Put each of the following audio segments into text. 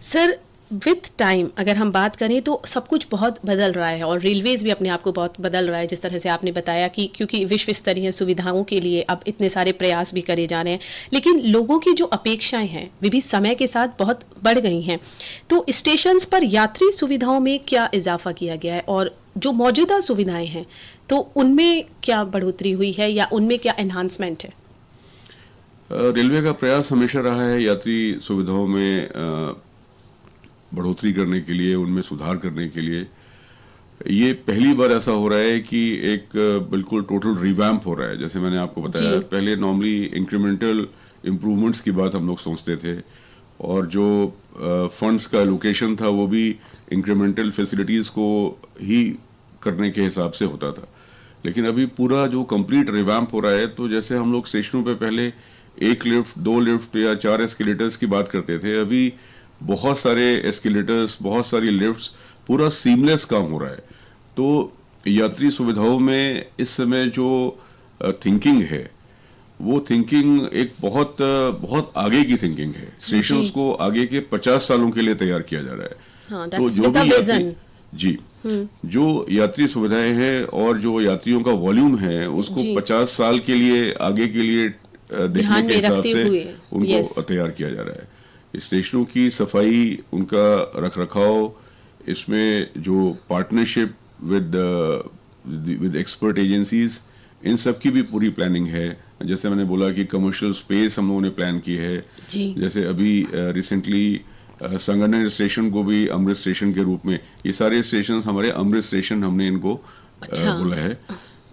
Sir with time अगर हम बात करें तो सब कुछ बहुत बदल रहा है और रेलवेज भी अपने आप को बहुत बदल रहा है, जिस तरह से आपने बताया कि क्योंकि विश्व स्तरीय सुविधाओं के लिए अब इतने सारे प्रयास भी करे जा रहे हैं, लेकिन लोगों की जो अपेक्षाएं हैं वे भी समय के साथ बहुत बढ़ गई हैं। तो स्टेशंस पर यात्री सुविधाओं में क्या इजाफा किया गया है और जो मौजूदा सुविधाएं हैं तो उनमें क्या बढ़ोतरी हुई है या उनमें क्या एनहांसमेंट है? रेलवे का प्रयास हमेशा रहा है यात्री सुविधाओं में बढ़ोतरी करने के लिए, उनमें सुधार करने के लिए। ये पहली बार ऐसा हो रहा है कि एक बिल्कुल टोटल रिवैम्प हो रहा है। जैसे मैंने आपको बताया, पहले नॉर्मली इंक्रीमेंटल इम्प्रूवमेंट्स की बात हम लोग सोचते थे और जो फंड्स का एलोकेशन था वो भी इंक्रीमेंटल फैसिलिटीज़ को ही करने के हिसाब से होता था। लेकिन अभी पूरा जो कंप्लीट रिवैम्प हो रहा है, तो जैसे हम लोग स्टेशनों पे पहले 1 लिफ्ट, 2 लिफ्ट या 4 एस्केलेटर्स की बात करते थे, अभी बहुत सारे एस्केलेटर्स, बहुत सारी लिफ्ट्स, पूरा सीमलेस काम हो रहा है। तो यात्री सुविधाओं में इस समय जो थिंकिंग है, वो थिंकिंग एक बहुत बहुत आगे की थिंकिंग है। स्टेशंस को आगे के 50 सालों के लिए तैयार किया जा रहा है। हाँ, तो जो भी जो यात्री सुविधाएं हैं और जो यात्रियों का वॉल्यूम है, उसको 50 साल के लिए आगे के लिए देखने के हिसाब से उनको तैयार किया जा रहा है। स्टेशनों की सफाई, उनका रख रखाव, इसमें जो पार्टनरशिप विद एक्सपर्ट एजेंसीज, इन सब की भी पूरी प्लानिंग है। जैसे मैंने बोला कि कमर्शियल स्पेस हम लोगों ने प्लान की है। जैसे अभी रिसेंटली संगनेर स्टेशन को भी अमृत स्टेशन के रूप में, ये सारे स्टेशन हमारे अमृत स्टेशन हमने इनको बोला है।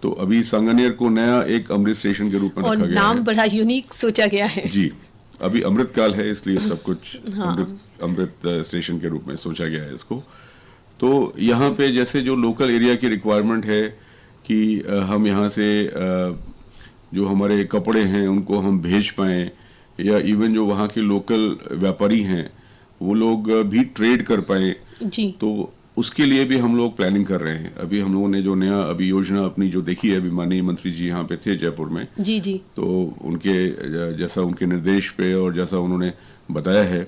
तो अभी संगनेर को नया एक अमृत स्टेशन के रूप में रखा गया है। नाम बड़ा यूनिक सोचा गया है। जी, अभी अमृत काल है, इसलिए सब कुछ अमृत स्टेशन के रूप में सोचा गया है इसको। तो यहाँ पे जैसे जो लोकल एरिया की रिक्वायरमेंट है कि हम यहाँ से जो हमारे कपड़े हैं उनको हम भेज पाएँ, या इवन जो वहाँ के लोकल व्यापारी हैं वो लोग भी ट्रेड कर पाएँ, तो उसके लिए भी हम लोग प्लानिंग कर रहे हैं। अभी हम लोगों ने जो नया अभी योजना अपनी जो देखी है, अभी माननीय मंत्री जी यहाँ पे थे जयपुर में, तो उनके जैसा उनके निर्देश पे और जैसा उन्होंने बताया है,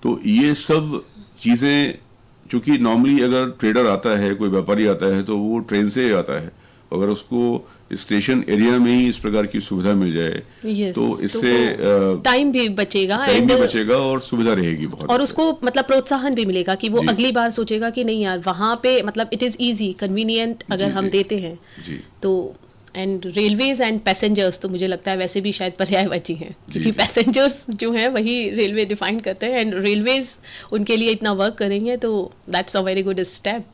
तो ये सब चीज़ें, चूँकि नॉर्मली अगर ट्रेडर आता है, कोई व्यापारी आता है, तो वो ट्रेन से आता है। अगर उसको स्टेशन एरिया में ही इस प्रकार की सुविधा मिल जाए तो इससे टाइम भी बचेगा, और सुविधा रहेगी बहुत, और उसको मतलब प्रोत्साहन भी मिलेगा कि वो अगली बार सोचेगा कि नहीं यार, वहाँ पे मतलब इट इज इजी, कन्वीनियंट अगर हम देते हैं तो। एंड रेलवेज एंड पैसेंजर्स तो मुझे लगता है वैसे भी शायद पर्यायवाची हैं, क्योंकि पैसेंजर्स जो हैं वही रेलवे डिफाइन करते हैं, एंड रेलवेज उनके लिए इतना वर्क करेंगे, तो that's a very good step.